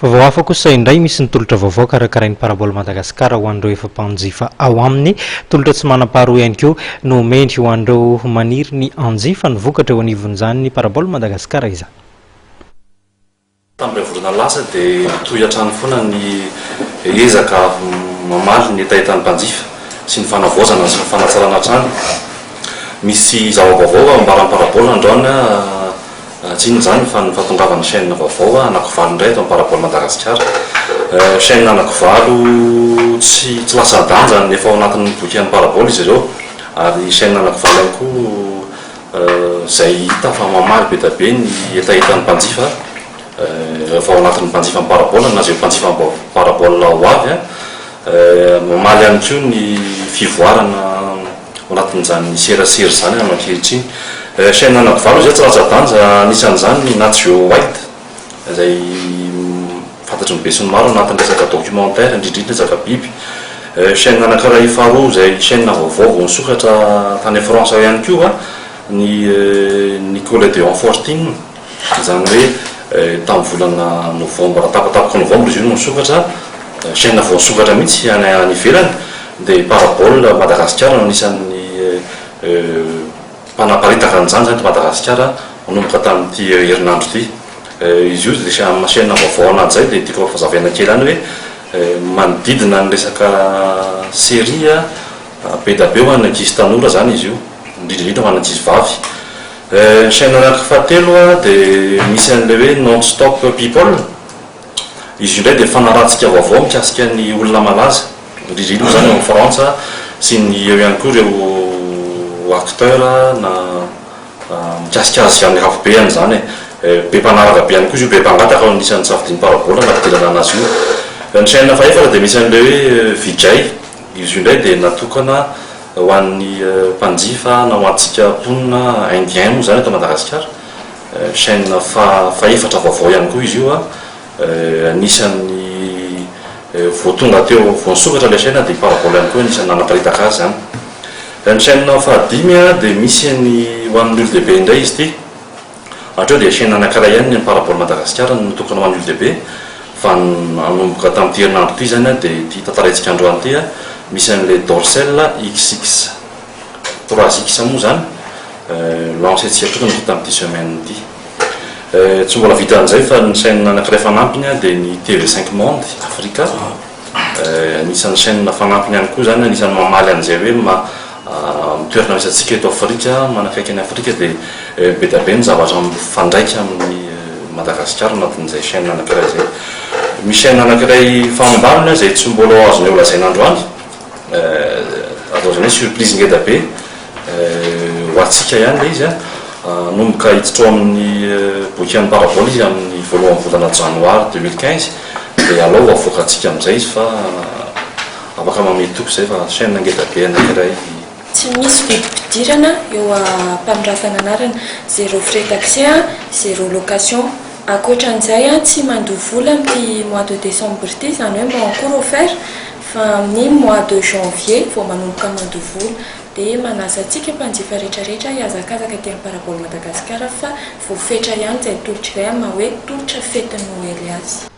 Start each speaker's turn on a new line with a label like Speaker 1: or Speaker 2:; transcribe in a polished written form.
Speaker 1: Vaovao hafa kosa indray misy ny tolotra vaovao karakarain'ny parabola Madagasikara ho an'ireo efa mpanjifa ao aminy. Tolotra tsy manam-paharoa ihany koa no mendry ho an'ireo maniry ny anjifa ny vokatra eo anivon'izany ny parabola Madagasikara izany.
Speaker 2: Tamin'ireo volana lasa dia toy hatrany foana ny ezaka mamaly ny etaetan'ny mpanjifa sy ny fanavaozana sy ny fanatsarana trano. Misy zava-baovao ambaran'ny parabola androany tsy ino zany fa ny fahatongavan'ny chaîne vaovao anankivalo indray eto amin'ny parabola Madagasikara. Chaîne anankivalo tsy lasa danja efa ao anatin'ny boky an'ny parabola izy ireo, ary chaîne anankivalo ihany koa izay hita fa mamaly be da be ny etaetan'ny mpanjifa rehefa ao anatin'ny mpanjifa amin'ny parabola na zay mpanjifa parabola ho avy mamaly ihany koa ny fivoarana ao anatin'izany serasera zany ankehitriny. Chaîne anankivalo izay tsy latsa-danja anisan'izany ny Nat Geo Wild izay fantatry ny be sy ny maro anatin'ny resaka documentaire indrindrindra resaka biby. Chaîne anankiray faharoa izay chaîne vaovao vao nisokatra tany France ao ihany koa ny Nickelodeon Fortune, izany hoe tamin'ny volana novambra tapatapaky novambra izy io no nisokatra, chaîne vao nisokatra mihitsy any ivelany. Dia parabola Madagasikara no anisan'ny mpanaparitaka an'izany zany Madagasikara manomboka tamin'ity herinandro ity. Izy io dia chaîne vaovao anaty zay dia tiako fazavaina kely any hoe manodidina ny resaka série be da be ho an'ny ankizy tanora zany izy io, indrindrindrindra ho an'ny ankizy vavy. Chaîne anankifahatelo dia misy an'ilay hoe non-stop people. Izy io indray dia fanaratsika vaovao mikasika ny olona malaza, indrindrindra zany ao Frantsa sy ny eo ihany koa ireo acteur na mikasika azy amin'ny ankapobeny zany be mpanaraka be ihany koa izy io, be mpangataka ao anisan'ny safidian'ny parabola nampidirana anazy io. Ny chaîne fahaefatra dia misy an'ilay hoe VJ. Izy io indray dia natokana ho an'ny mpanjifa na ho antsika mponina indien moa zany eto Madagasikara. Chaîne fahaefatra vaovao ihany koa izy io anisan'ny vao tonga teo vao nisokatra ilay chaîne dia parabola ihany koa anisan'ny nanaparitaka azy zany. Ny chaîne fahadimy dia misy ny ho an'ny olon-dehibe indray izy ity. Hatreo dia chaîne anankiray ihany ny parabola Madagasikara no natokana ho an'ny olon-dehibe, fa nanomboka tamin'ity herinandro ity zany dia ity tantaraintsika androany ity misy an'ilay dorsel XX 3X moa zany lancentsika tokony hita tamin'ity semaine ity. Tsy mbola vita an'izay fa ny chaîne anankiray fanampiny dia ny TV5 Monde Afrika, anisan'ny chaîne fanampiny ihany koa zany, anisan'ny mamaly an'izay hoe mitoerana misy antsika eto Afrika, manakaiky any Afrika dia be da be ny zavatra mifandraika amin'ny Madagasikara anatin'izay chaîne anankiray izay. Misy chaîne anankiray fahambalona izay tsy mbola azonay ho lazaina androany, atao izany hoe surprise ngeda be ho antsika ihany ilay izy nomboka hiditra ao amin'ny boky an'ny parabola izy amin'ny voalohan'ny volana janoary 2015 dia alao avoaka antsika amin'izay izy fa afaka mametoko izay fa chaîne ngeda be anankiray.
Speaker 3: Tsy misy vidim-pidirana eo mpanorafana anarana, zéro frais taxi, zéro location. Ankoatran'izay tsy mandoa vola amin'ity mois de décembre ity, izany hoe mancours offert fa amin'ny mois de janvier vao manomboka mandoa vola. Dia manasa antsika mpanjifa rehetrarehetra hiazakazaka ety amin'ny parabola Madagasikara fa voafetra ihany izay tolotra iray ama hoe tolotra fetin'ny Noely azy.